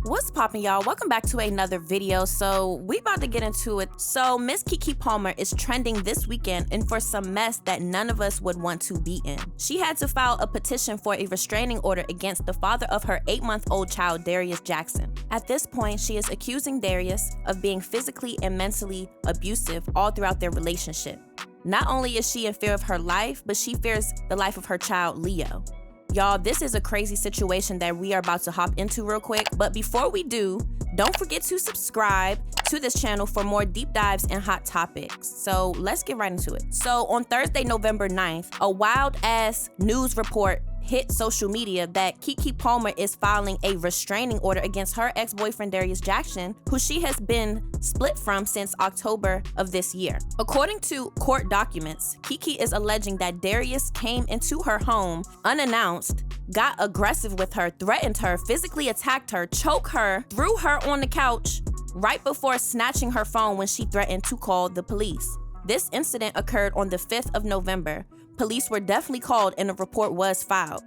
What's poppin', y'all? Welcome back to another video. So we about to get into it. So Miss Keke Palmer is trending this weekend and for some mess that none of us would want to be in. She had to file a petition for a restraining order against the father of her 8-month-old child, Darius Jackson. At this point, she is accusing Darius of being physically and mentally abusive all throughout their relationship. Not only is she in fear of her life, but she fears the life of her child, Leo. Y'all, this is a crazy situation that we are about to hop into real quick. But before we do, don't forget to subscribe to this channel for more deep dives and hot topics. So let's get right into it. So on Thursday, November 9th, a wild ass news report hit social media that Keke Palmer is filing a restraining order against her ex-boyfriend Darius Jackson, who she has been split from since October of this year. According to court documents, Keke is alleging that Darius came into her home unannounced, got aggressive with her, threatened her, physically attacked her, choked her, threw her on the couch right before snatching her phone when she threatened to call the police. This incident occurred on the 5th of November. Police were definitely called and a report was filed.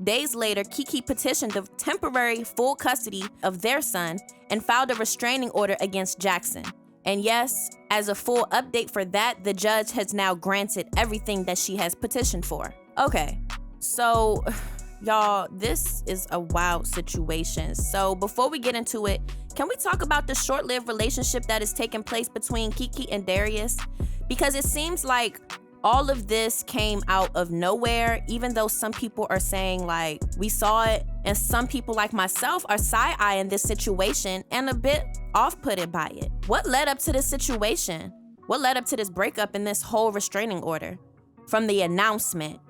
Days later, Keke petitioned the temporary full custody of their son and filed a restraining order against Jackson. And yes, as a full update for that, the judge has now granted everything that she has petitioned for. Okay, so y'all, this is a wild situation. So before we get into it, can we talk about the short-lived relationship that is taking place between Keke and Darius? Because it seems like all of this came out of nowhere, even though some people are saying like we saw it, and some people like myself are side-eyeing this situation and a bit off-putted by it. What led up to this situation? What led up to this breakup and this whole restraining order? From the announcement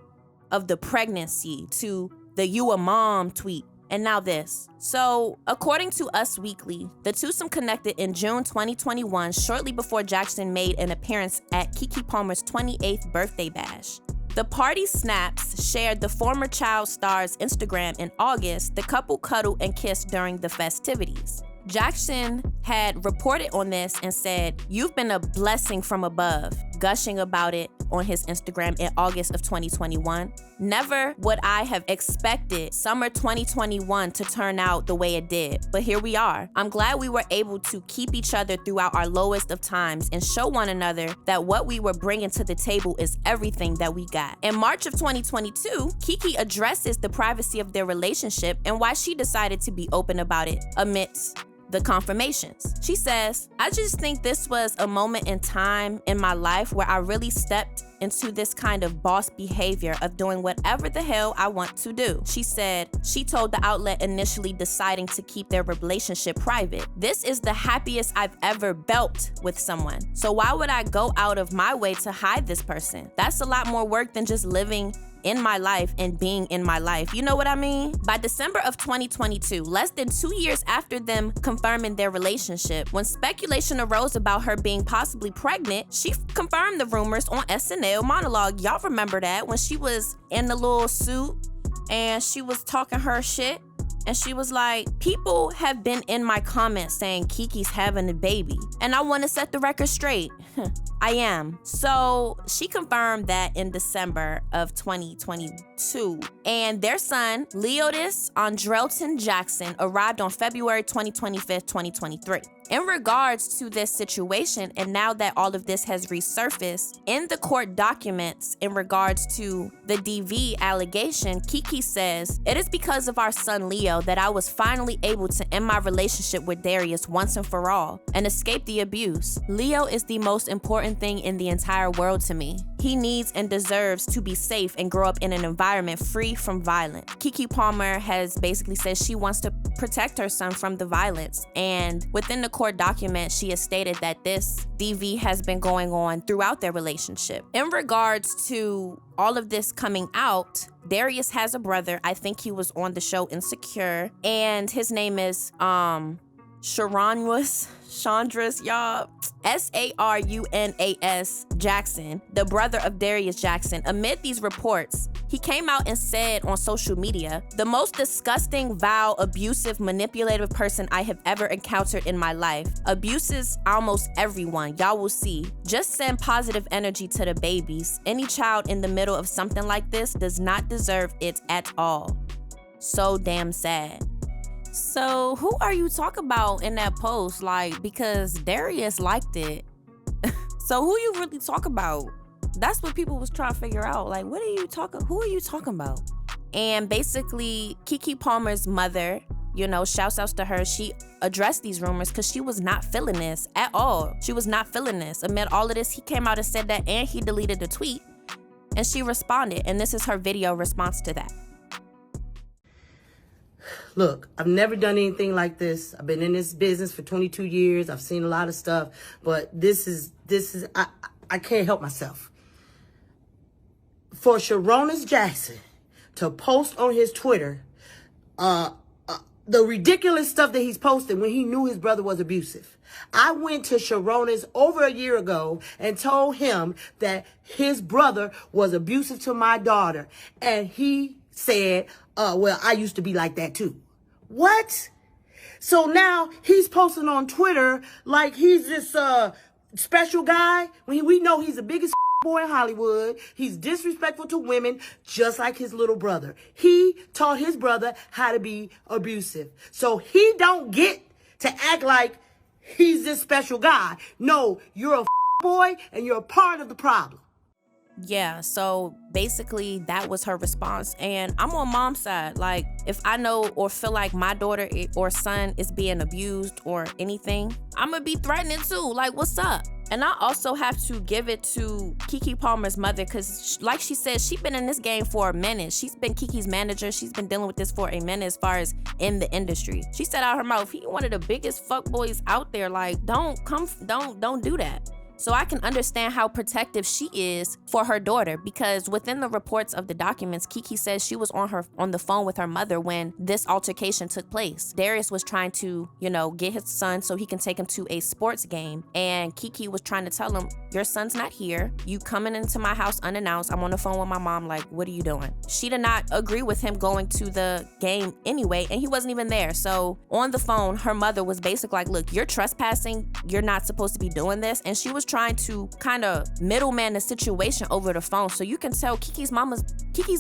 of the pregnancy to the "you a mom" tweet, and now this. So, according to Us Weekly, the twosome connected in June 2021, shortly before Jackson made an appearance at Keke Palmer's 28th birthday bash. The party snaps shared the former child star's Instagram in August. The couple cuddled and kissed during the festivities. Jackson had reported on this and said, "You've been a blessing from above," gushing about it on his Instagram in August of 2021. Never would I have expected summer 2021 to turn out the way it did, but here we are. I'm glad we were able to keep each other throughout our lowest of times and show one another that what we were bringing to the table is everything that we got. In March of 2022, Keke addresses the privacy of their relationship and why she decided to be open about it amidst the confirmations. She says, "I just think this was a moment in time in my life where I really stepped into this kind of boss behavior of doing whatever the hell I want to do." She said she told the outlet initially deciding to keep their relationship private. "This is the happiest I've ever felt with someone. So why would I go out of my way to hide this person? That's a lot more work than just living in my life and being in my life." You know what I mean? By December of 2022, less than 2 years after them confirming their relationship, when speculation arose about her being possibly pregnant, she confirmed the rumors on SNL monologue. Y'all remember that when she was in the little suit and she was talking her shit? And she was like, "People have been in my comments saying Keke's having a baby, and I want to set the record straight. I am." So she confirmed that in December of 2022. And their son, Leodis Andrelton Jackson, arrived on February 25th, 2023. In regards to this situation, and now that all of this has resurfaced, in the court documents in regards to the DV allegation, Keke says, "It is because of our son Leo that I was finally able to end my relationship with Darius once and for all and escape the abuse. Leo is the most important thing in the entire world to me. He needs and deserves to be safe and grow up in an environment free from violence." Keke Palmer has basically said she wants to protect her son from the violence. And within the court document, she has stated that this DV has been going on throughout their relationship. In regards to all of this coming out, Darius has a brother. I think he was on the show Insecure, and his name is Chandras, y'all. Sarunas Jackson, the brother of Darius Jackson. Amid these reports, he came out and said on social media, "The most disgusting, vile, abusive, manipulative person I have ever encountered in my life. Abuses almost everyone. Y'all will see. Just send positive energy to the babies. Any child in the middle of something like this does not deserve it at all." So damn sad. So who are you talking about in that post? Like, because Darius liked it. So who you really talk about? That's what people was trying to figure out. Like, who are you talking about? And basically, Keke Palmer's mother, shouts outs to her. She addressed these rumors because she was not feeling this at all. She was not feeling this. Amid all of this, he came out and said that, and he deleted the tweet. And she responded, and this is her video response to that. Look, I've never done anything like this. I've been in this business for 22 years. I've seen a lot of stuff, but this is I can't help myself. For Sharonis Jackson to post on his Twitter the ridiculous stuff that he's posted when he knew his brother was abusive. I went to Sharonis over a year ago and told him that his brother was abusive to my daughter. And he said, well, I used to be like that too. What? So now he's posting on Twitter like he's this special guy when we know he's the biggest boy in Hollywood. He's disrespectful to women just like his little brother. He taught his brother how to be abusive. So he don't get to act like he's this special guy. No, you're a boy and you're a part of the problem. Yeah, so basically that was her response. And I'm on mom's side. Like, if I know or feel like my daughter or son is being abused or anything, I'm gonna be threatening too. Like, what's up? And I also have to give it to Keke Palmer's mother because, like she said, she's been in this game for a minute. She's been Keke's manager. She's been dealing with this for a minute as far as in the industry. She said out her mouth, he one of the biggest fuckboys out there. Like, don't do that. So I can understand how protective she is for her daughter, because within the reports of the documents, Keke says she was on the phone with her mother when this altercation took place. Darius was trying to, get his son so he can take him to a sports game. And Keke was trying to tell him, your son's not here. You coming into my house unannounced. I'm on the phone with my mom. Like, what are you doing? She did not agree with him going to the game anyway, and he wasn't even there. So on the phone, her mother was basically like, look, you're trespassing. You're not supposed to be doing this. And she was trying to kind of middleman the situation over the phone. So you can tell Keke's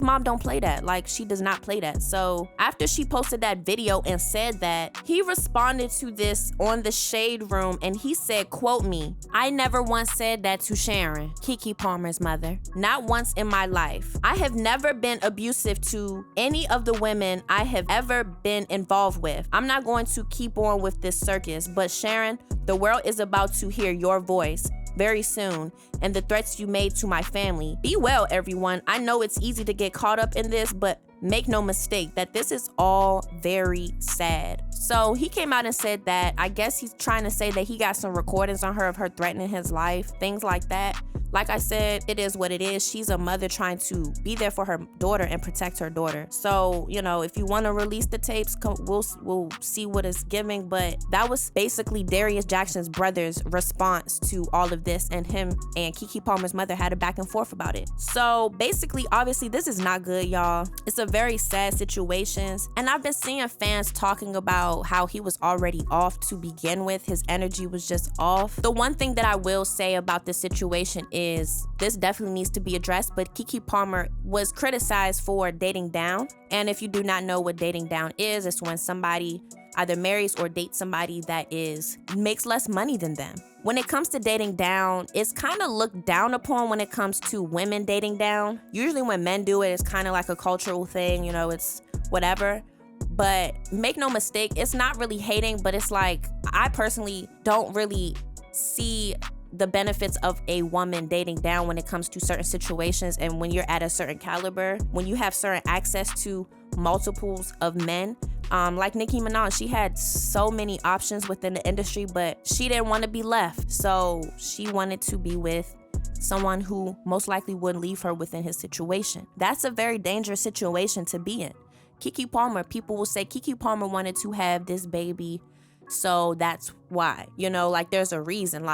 mom don't play that. Like, she does not play that. So after she posted that video and said that, he responded to this on the Shade Room and he said, quote me, I never once said that to Sharon, Keke Palmer's mother. Not once in my life. I have never been abusive to any of the women I have ever been involved with. I'm not going to keep on with this circus, but Sharon, the world is about to hear your voice very soon, and the threats you made to my family. Be well, everyone. I know it's easy to get caught up in this, but make no mistake that this is all very sad. So he came out and said that, I guess he's trying to say that he got some recordings on her of her threatening his life, things like that. Like I said, it is what it is. She's a mother trying to be there for her daughter and protect her daughter. So, if you want to release the tapes, we'll see what it's giving. But that was basically Darius Jackson's brother's response to all of this, and him and Keke Palmer's mother had a back and forth about it. So basically, obviously, this is not good, y'all. It's a very sad situation. And I've been seeing fans talking about how he was already off to begin with. His energy was just off. The one thing that I will say about this situation is this definitely needs to be addressed, but Keke Palmer was criticized for dating down. And if you do not know what dating down is, it's when somebody either marries or dates somebody that makes less money than them. When it comes to dating down, it's kind of looked down upon when it comes to women dating down. Usually when men do it, it's kind of like a cultural thing, it's whatever. But make no mistake, it's not really hating, but it's like, I personally don't really see the benefits of a woman dating down when it comes to certain situations. And when you're at a certain caliber, when you have certain access to multiples of men, like Nicki Minaj, she had so many options within the industry, but she didn't want to be left. So she wanted to be with someone who most likely wouldn't leave her within his situation. That's a very dangerous situation to be in. Keke Palmer, people will say Keke Palmer wanted to have this baby, so that's why, there's a reason,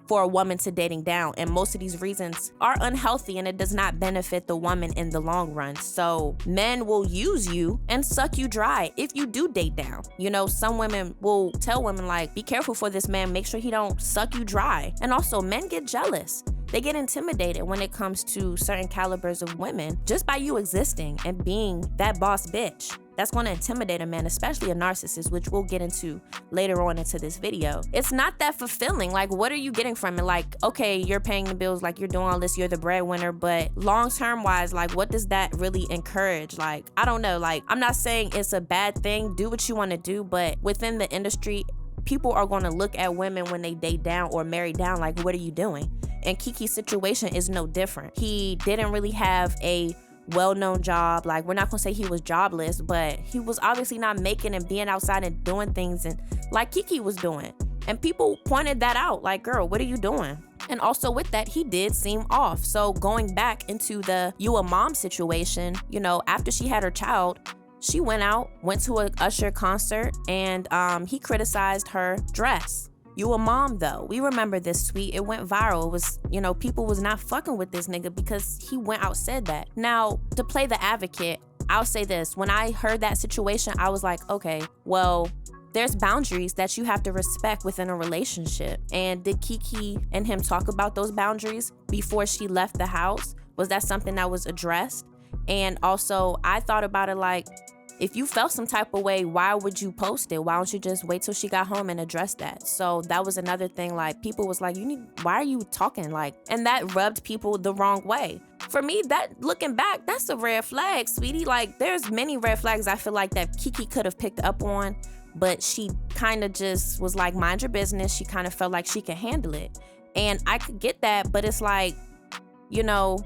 for a woman to dating down, and most of these reasons are unhealthy and it does not benefit the woman in the long run. So men will use you and suck you dry if you do date down. Some women will tell women be careful for this man, make sure he don't suck you dry. And also men get jealous. They get intimidated when it comes to certain calibers of women just by you existing and being that boss bitch. That's going to intimidate a man, especially a narcissist, which we'll get into later on into this video. It's not that fulfilling. Like, what are you getting from it? Like, okay, you're paying the bills, like you're doing all this, you're the breadwinner, but long-term wise, like, what does that really encourage? Like, I don't know. Like, I'm not saying it's a bad thing. Do what you want to do, but within the industry, people are going to look at women when they date down or marry down like, what are you doing? And Keke's situation is no different. He didn't really have a well-known job. Like, we're not gonna say he was jobless, but he was obviously not making and being outside and doing things and like Keke was doing. And people pointed that out, like, girl, what are you doing? And also with that, he did seem off. So going back into the you a mom situation, you know, after she had her child, she went to a Usher concert, and he criticized her dress. You a mom though. We remember this tweet. It went viral. It was, you know, people was not fucking with this nigga because he went out said that. Now, to play the advocate, I'll say this. When I heard that situation, I was like, okay, well, there's boundaries that you have to respect within a relationship. And did Keke and him talk about those boundaries before she left the house? Was that something that was addressed? And also, I thought about it like, if you felt some type of way, why would you post it? Why don't you just wait till she got home and address that? So that was another thing. Like, people was like, why are you talking? Like, and that rubbed people the wrong way. For me, that looking back, that's a red flag, sweetie. Like, there's many red flags I feel like that Keke could have picked up on, but she kind of just was like, mind your business. She kind of felt like she could handle it. And I could get that, but it's like, you know,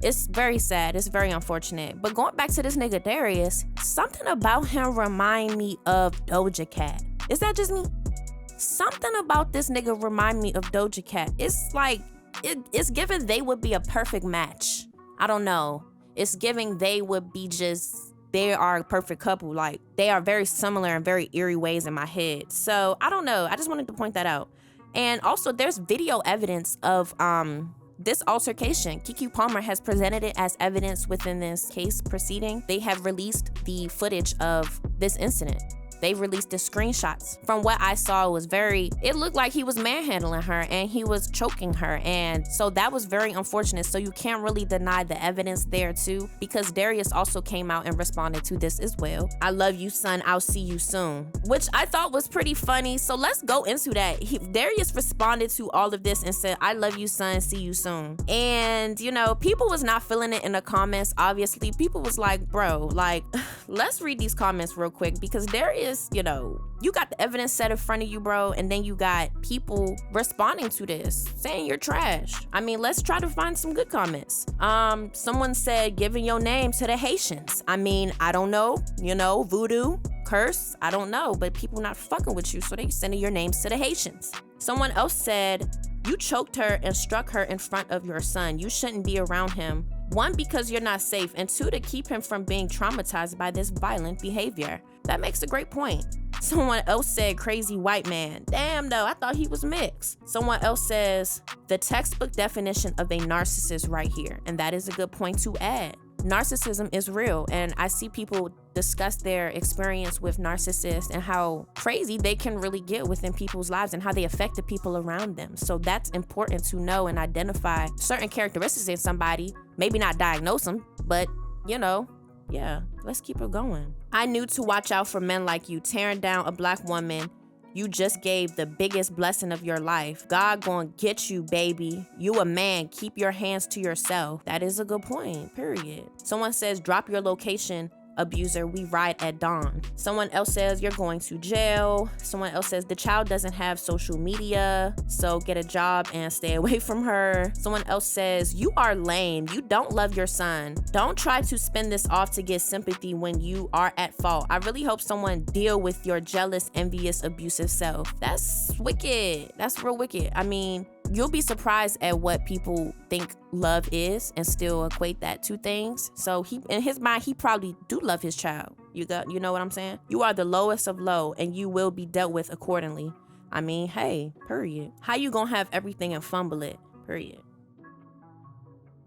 it's very sad. It's very unfortunate. But going back to this nigga Darius, something about him remind me of Doja Cat. Is that just me? Something about this nigga remind me of Doja Cat. It's like, it's given they would be a perfect match. I don't know. It's giving they would be just, they are a perfect couple. Like, they are very similar in very eerie ways in my head. So I don't know. I just wanted to point that out. And also, there's video evidence of this altercation. Keke Palmer has presented it as evidence within this case proceeding. They have released the footage of this incident. They released the screenshots. From what I saw, it looked like he was manhandling her and he was choking her. And so that was very unfortunate. So you can't really deny the evidence there too, because Darius also came out and responded to this as well. I love you, son. I'll see you soon, which I thought was pretty funny. So let's go into that. Darius responded to all of this and said, I love you, son. See you soon. And, you know, people was not feeling it in the comments. Obviously, people was like, bro, like, let's read these comments real quick, because Darius, you know, you got the evidence set in front of you, bro, and then you got people responding to this saying you're trash. I mean, let's try to find some good comments. Someone said giving your name to the Haitians. I mean, I don't know, you know, voodoo, curse, I don't know, but people not fucking with you, so they sending your names to the Haitians. Someone else said, you choked her and struck her in front of your son. You shouldn't be around him. 1, because you're not safe, and 2, to keep him from being traumatized by this violent behavior. That makes a great point. Someone else said crazy white man. Damn though, I thought he was mixed. Someone else says the textbook definition of a narcissist right here. And that is a good point to add. Narcissism is real, and I see people discuss their experience with narcissists and how crazy they can really get within people's lives and how they affect the people around them. So that's important to know and identify certain characteristics in somebody, maybe not diagnose them, but, you know, yeah, let's keep it going. I knew to watch out for men like you. Tearing down a black woman, you just gave the biggest blessing of your life. God gonna get you, baby. You a man. Keep your hands to yourself. That is a good point, period. Someone says, drop your location, abuser. We ride at dawn. Someone else says, you're going to jail. Someone else says, the child doesn't have social media, so get a job and stay away from her. Someone else says, you are lame. You don't love your son. Don't try to spin this off to get sympathy when you are at fault. I really hope someone deal with your jealous, envious, abusive self. That's wicked. That's real wicked. I mean, you'll be surprised at what people think love is and still equate that to things. So he, in his mind, he probably do love his child. You know what I'm saying? You are the lowest of low, and you will be dealt with accordingly. I mean, hey, period. How you gonna have everything and fumble it? Period.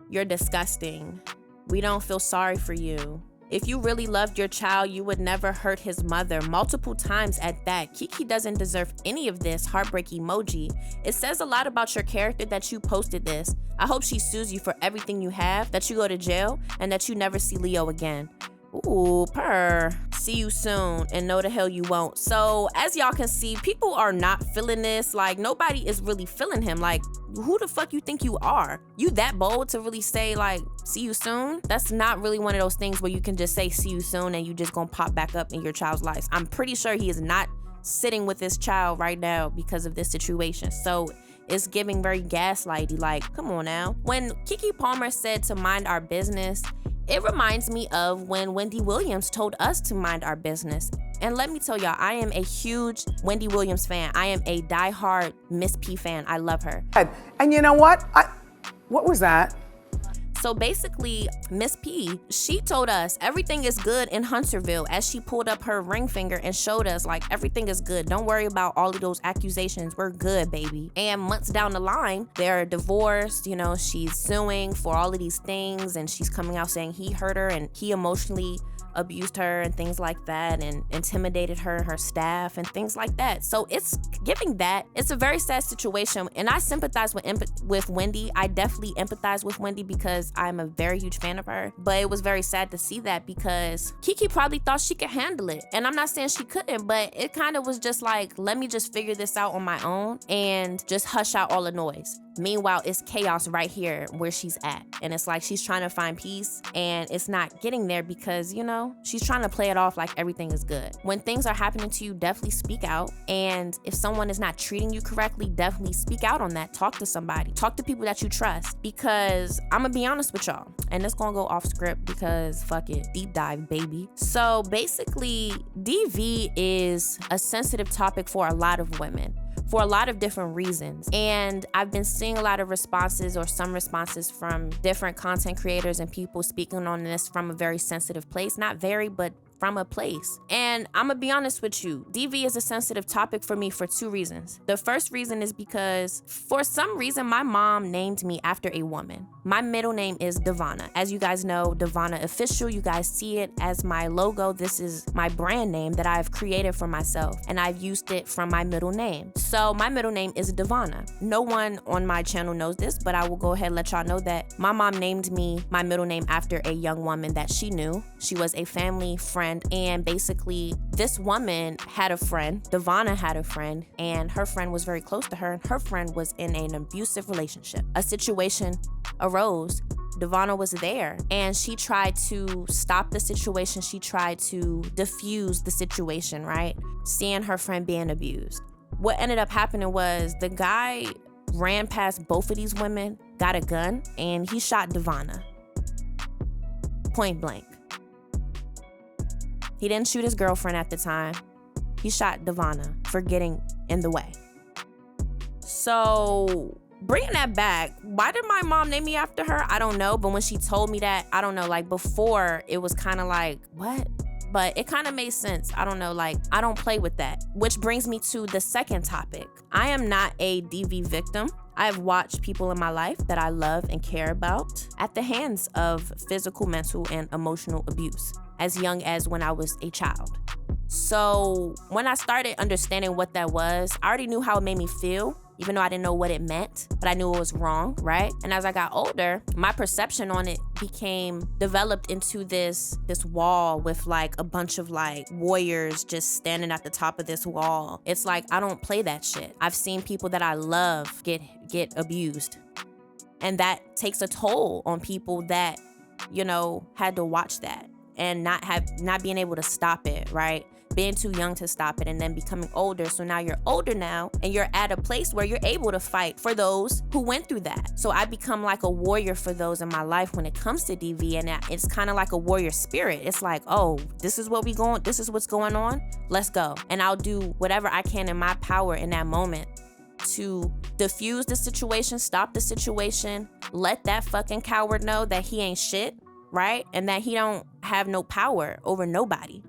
You're disgusting. We don't feel sorry for you. If you really loved your child, you would never hurt his mother, multiple times at that. Keke doesn't deserve any of this. Heartbreak emoji. It says a lot about your character that you posted this. I hope she sues you for everything you have, that you go to jail, and that you never see Leo again. Ooh, purr. See you soon and no the hell you won't. So as y'all can see, people are not feeling this. Like, nobody is really feeling him. Like, who the fuck you think you are? You that bold to really say, like, see you soon? That's not really one of those things where you can just say see you soon and you just gonna pop back up in your child's life. I'm pretty sure he is not sitting with this child right now because of this situation. So it's giving very gaslighty. Like, come on now. When Keke Palmer said to mind our business, it reminds me of when Wendy Williams told us to mind our business. And let me tell y'all, I am a huge Wendy Williams fan. I am a diehard Miss P fan. I love her. And you know what? What was that? So basically, Miss P, she told us everything is good in Hunterville as she pulled up her ring finger and showed us, like, everything is good. Don't worry about all of those accusations. We're good, baby. And months down the line, they're divorced. You know, she's suing for all of these things and she's coming out saying he hurt her and he emotionally abused her and things like that and intimidated her and her staff and things like that. So it's giving that. It's a very sad situation and I sympathize with Wendy. I definitely empathize with Wendy because I'm a very huge fan of her. But it was very sad to see that because Keke probably thought she could handle it. And I'm not saying she couldn't, but it kind of was just like, let me just figure this out on my own and just hush out all the noise. Meanwhile, it's chaos right here where she's at. And it's like she's trying to find peace and it's not getting there because, you know, she's trying to play it off like everything is good. When things are happening to you, definitely speak out. And if someone is not treating you correctly, definitely speak out on that. Talk to somebody. Talk to people that you trust. Because I'm gonna be honest with y'all, and it's gonna go off script because fuck it, deep dive, baby. So basically, DV is a sensitive topic for a lot of women, for a lot of different reasons. And I've been seeing a lot of responses or some responses from different content creators and people speaking on this from a very sensitive place. Not very, but from a place. And I'm gonna be honest with you, DV is a sensitive topic for me for two reasons. The first reason is because for some reason, my mom named me after a woman. My middle name is Devonna. As you guys know, Devonna Official, you guys see it as my logo. This is my brand name that I've created for myself and I've used it from my middle name. So my middle name is Devonna. No one on my channel knows this, but I will go ahead and let y'all know that my mom named me my middle name after a young woman that she knew. She was a family friend. And basically, this woman had a friend, Devonna had a friend, and her friend was very close to her, and her friend was in an abusive relationship. A situation arose. Devonna was there, and she tried to stop the situation. She tried to diffuse the situation, right? Seeing her friend being abused. What ended up happening was the guy ran past both of these women, got a gun, and he shot Devonna. Point blank. He didn't shoot his girlfriend at the time. He shot Devonna for getting in the way. So bringing that back, why did my mom name me after her? I don't know. But when she told me that, I don't know, like before it was kind of like, what? But it kind of made sense. I don't know, like I don't play with that. Which brings me to the second topic. I am not a DV victim. I've watched people in my life that I love and care about at the hands of physical, mental, and emotional abuse as young as when I was a child. So when I started understanding what that was, I already knew how it made me feel, even though I didn't know what it meant, but I knew it was wrong, right? And as I got older, my perception on it became developed into this wall with like a bunch of like warriors just standing at the top of this wall. It's like, I don't play that shit. I've seen people that I love get abused. And that takes a toll on people that, you know, had to watch that and not being able to stop it, right? Being too young to stop it and then becoming older. So now you're older now and you're at a place where you're able to fight for those who went through that. So I become like a warrior for those in my life when it comes to DV, and it's kind of like a warrior spirit. It's like, oh, this is what's going on. Let's go. And I'll do whatever I can in my power in that moment to diffuse the situation, stop the situation, let that fucking coward know that he ain't shit, right? And that he don't have no power over nobody.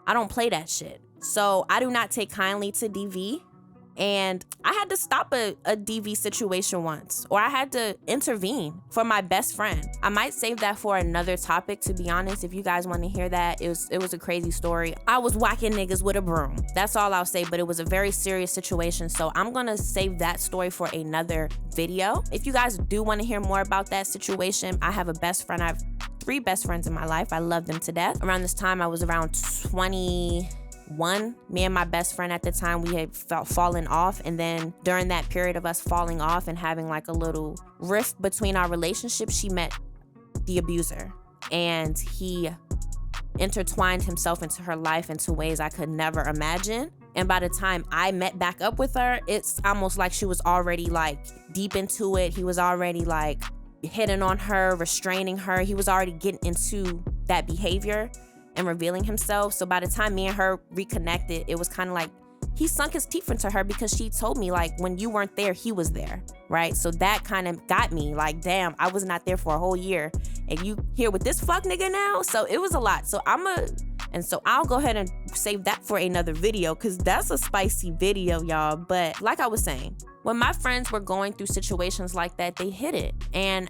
I don't play that shit. So I do not take kindly to DV. And I had to stop a DV situation once, or I had to intervene for my best friend. I might save that for another topic, to be honest. If you guys want to hear that, it was a crazy story. I was whacking niggas with a broom. That's all I'll say, but it was a very serious situation. So I'm gonna save that story for another video. If you guys do want to hear more about that situation, I have a best friend I've 3 best friends in my life. I love them to death. Around this time, I was around 21. Me and my best friend at the time, we had fallen off. And then during that period of us falling off and having like a little rift between our relationship, she met the abuser. And he intertwined himself into her life into ways I could never imagine. And by the time I met back up with her, it's almost like she was already like deep into it. He was already like hitting on her, restraining her. He was already getting into that behavior and revealing himself. So by the time me and her reconnected, it was kind of like he sunk his teeth into her because she told me like when you weren't there, he was there, right? So that kind of got me like, damn, I was not there for a whole year and you here with this fuck nigga now? So it was a lot. So I'll go ahead and save that for another video because that's a spicy video, y'all. But like I was saying, when my friends were going through situations like that, they hid it. And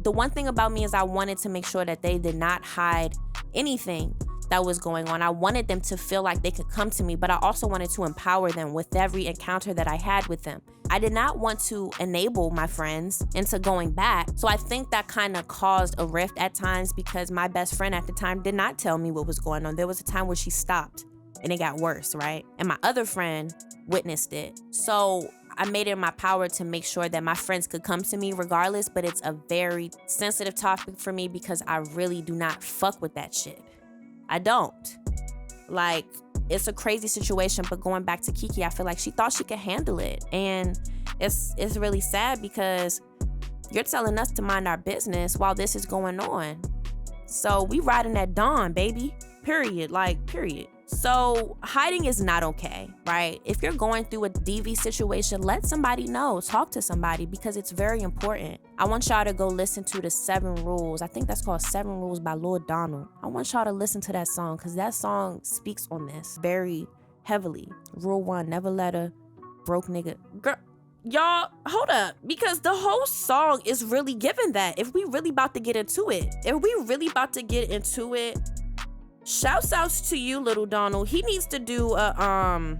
the one thing about me is I wanted to make sure that they did not hide anything that was going on. I wanted them to feel like they could come to me, but I also wanted to empower them with every encounter that I had with them. I did not want to enable my friends into going back. So I think that kind of caused a rift at times because my best friend at the time did not tell me what was going on. There was a time where she stopped and it got worse, right? And my other friend witnessed it. So I made it in my power to make sure that my friends could come to me regardless, but it's a very sensitive topic for me because I really do not fuck with that shit. I don't. Like, it's a crazy situation, but going back to Keke, I feel like she thought she could handle it. And it's really sad because you're telling us to mind our business while this is going on. So we riding at dawn, baby. Period. Like, period. So hiding is not okay, right? If you're going through a DV situation, let somebody know. Talk to somebody because it's very important. I want y'all to go listen to the 7 Rules. I think that's called 7 Rules by Lord Donald. I want y'all to listen to that song because that song speaks on this very heavily. Rule 1, never let a broke nigga... Girl, y'all, hold up, because the whole song is really giving that. If we really about to get into it, shouts outs to you, little Donald. He needs to do a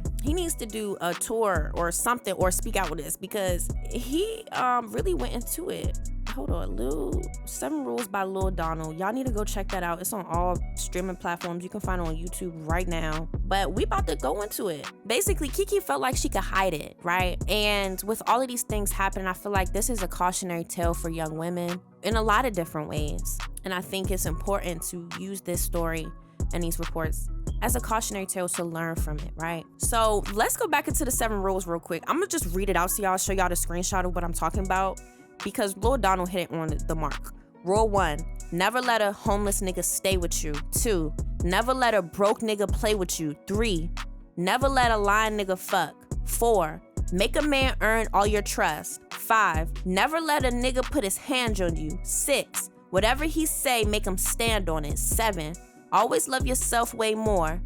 tour or something or speak out with this because he really went into it. Hold on, 7 Rules by Lil Donald. Y'all need to go check that out. It's on all streaming platforms. You can find it on YouTube right now. But we about to go into it. Basically, Keke felt like she could hide it, right? And with all of these things happening, I feel like this is a cautionary tale for young women in a lot of different ways. And I think it's important to use this story and these reports as a cautionary tale to learn from it, right? So let's go back into the 7 rules real quick. I'm gonna just read it out so y'all show y'all the screenshot of what I'm talking about because Lord Donald hit it on the mark. Rule 1, never let a homeless nigga stay with you. 2, never let a broke nigga play with you. 3, never let a lying nigga fuck. 4, make a man earn all your trust. 5, never let a nigga put his hands on you. 6, whatever he say, make him stand on it. 7, always love yourself way more.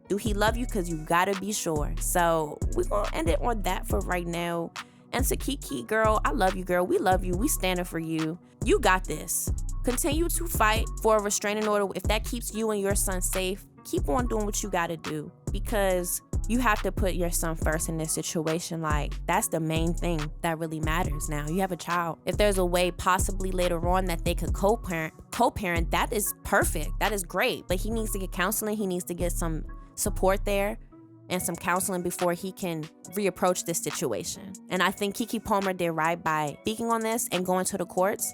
Do he love you? Because you gotta be sure. So we're gonna end it on that for right now. And to Keke, girl, I love you, girl. We love you. We standing for you. You got this. Continue to fight for a restraining order. If that keeps you and your son safe, keep on doing what you gotta do because you have to put your son first in this situation. Like, that's the main thing that really matters now. You have a child. If there's a way possibly later on that they could co-parent, that is perfect. That is great. But he needs to get counseling. He needs to get some support there and some counseling before he can reapproach this situation. And I think Keke Palmer did right by speaking on this and going to the courts.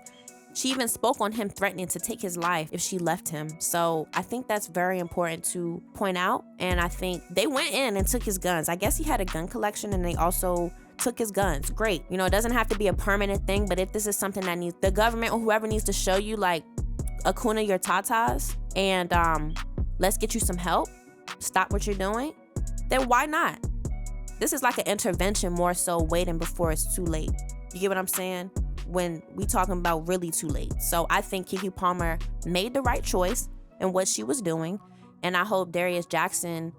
She even spoke on him threatening to take his life if she left him. So I think that's very important to point out. And I think they went in and took his guns. I guess he had a gun collection and they also took his guns. Great. You know, it doesn't have to be a permanent thing, but if this is something that needs the government or whoever needs to show you like Akuna your tatas and let's get you some help, stop what you're doing, then why not? This is like an intervention more so waiting before it's too late. You get what I'm saying? When we talking about really too late. So I think Keke Palmer made the right choice in what she was doing. And I hope Darius Jackson,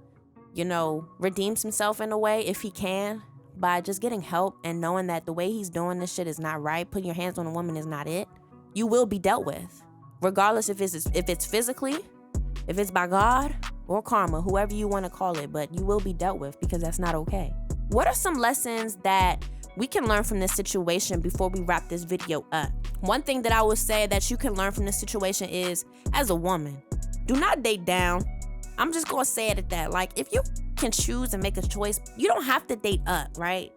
you know, redeems himself in a way if he can by just getting help and knowing that the way he's doing this shit is not right. Putting your hands on a woman is not it. You will be dealt with. Regardless if it's physically, if it's by God or karma, whoever you want to call it, but you will be dealt with because that's not okay. What are some lessons that we can learn from this situation before we wrap this video up? One thing that I would say that you can learn from this situation is, as a woman, do not date down. I'm just gonna say it at that. Like, if you can choose and make a choice, you don't have to date up, right?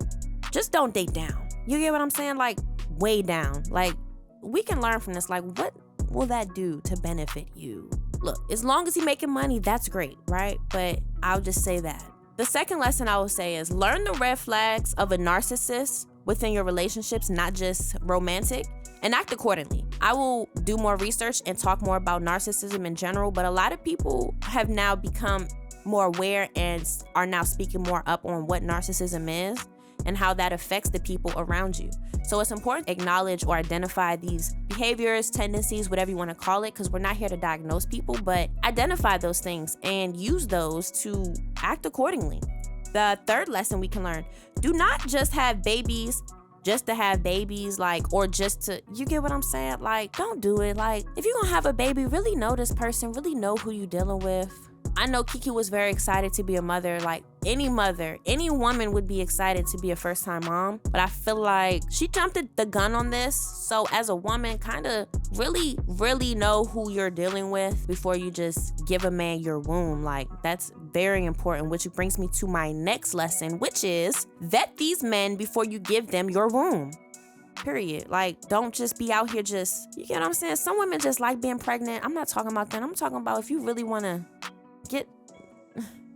Just don't date down. You get what I'm saying? Like, way down. Like, we can learn from this. Like, what will that do to benefit you? Look, as long as he's making money, that's great, right? But I'll just say that. The second lesson I would say is learn the red flags of a narcissist within your relationships, not just romantic, and act accordingly. I will do more research and talk more about narcissism in general, but a lot of people have now become more aware and are now speaking more up on what narcissism is and how that affects the people around you. So it's important to acknowledge or identify these behaviors, tendencies, whatever you want to call it, because we're not here to diagnose people, but identify those things and use those to act accordingly. The third lesson we can learn, do not just have babies just to have babies, like, or just to, you get what I'm saying? Like, don't do it. Like, if you're gonna have a baby, really know this person, really know who you're dealing with. I know Keke was very excited to be a mother. Like, any mother, any woman would be excited to be a first-time mom, but I feel like she jumped the gun on this. So as a woman, kind of really know who you're dealing with before you just give a man your womb. Like, that's very important, which brings me to my next lesson, which is vet these men before you give them your womb. Period. Like, don't just be out here just, you get what I'm saying? Some women just like being pregnant. I'm not talking about that. I'm talking about if you really want to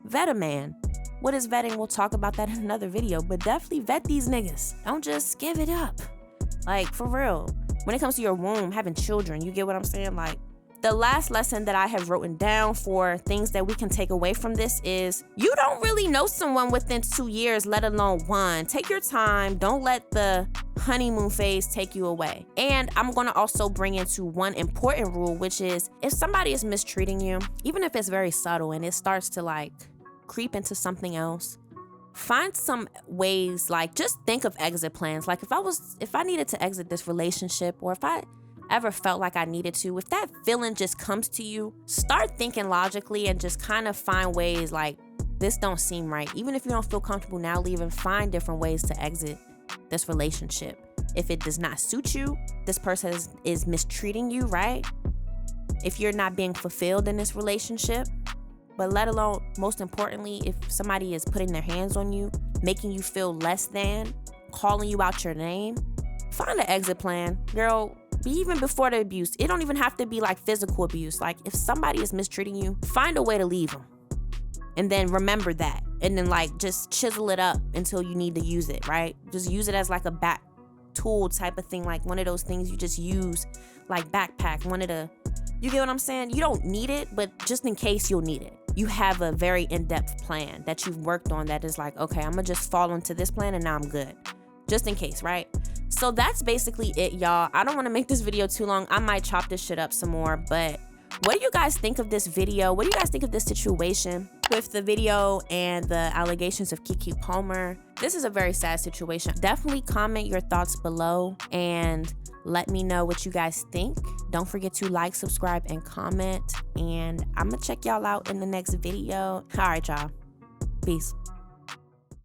vet a man. What is vetting? We'll talk about that in another video, but definitely vet these niggas. Don't just give it up. Like, for real. When it comes to your womb, having children, you get what I'm saying? Like, the last lesson that I have written down for things that we can take away from this is you don't really know someone within 2 years, let alone 1. Take your time. Don't let the honeymoon phase take you away. And I'm going to also bring into one important rule, which is if somebody is mistreating you, even if it's very subtle and it starts to like creep into something else, find some ways, like just think of exit plans. Like if I needed to exit this relationship, or if I ever felt like I needed to, if that feeling just comes to you, start thinking logically and just kind of find ways like, this don't seem right. Even if you don't feel comfortable now leaving, find different ways to exit this relationship. If it does not suit you, this person is mistreating you, right? If you're not being fulfilled in this relationship, but let alone, most importantly, if somebody is putting their hands on you, making you feel less than, calling you out your name, find an exit plan. Girl, even before the abuse, it don't even have to be like physical abuse. Like, if somebody is mistreating you, find a way to leave them. And then remember that. And then like just chisel it up until you need to use it, right? Just use it as like a back tool type of thing. Like one of those things you just use, like backpack, you get what I'm saying? You don't need it, but just in case you'll need it. You have a very in-depth plan that you've worked on that is like, okay, I'm gonna just fall into this plan and now I'm good. Just in case, right? So that's basically it, y'all. I don't want to make this video too long. I might chop this shit up some more, but what do you guys think of this video? What do you guys think of this situation with the video and the allegations of Keke Palmer? This is a very sad situation. Definitely comment your thoughts below and let me know what you guys think. Don't forget to like, subscribe, and comment. And I'm gonna check y'all out in the next video. All right, y'all. Peace.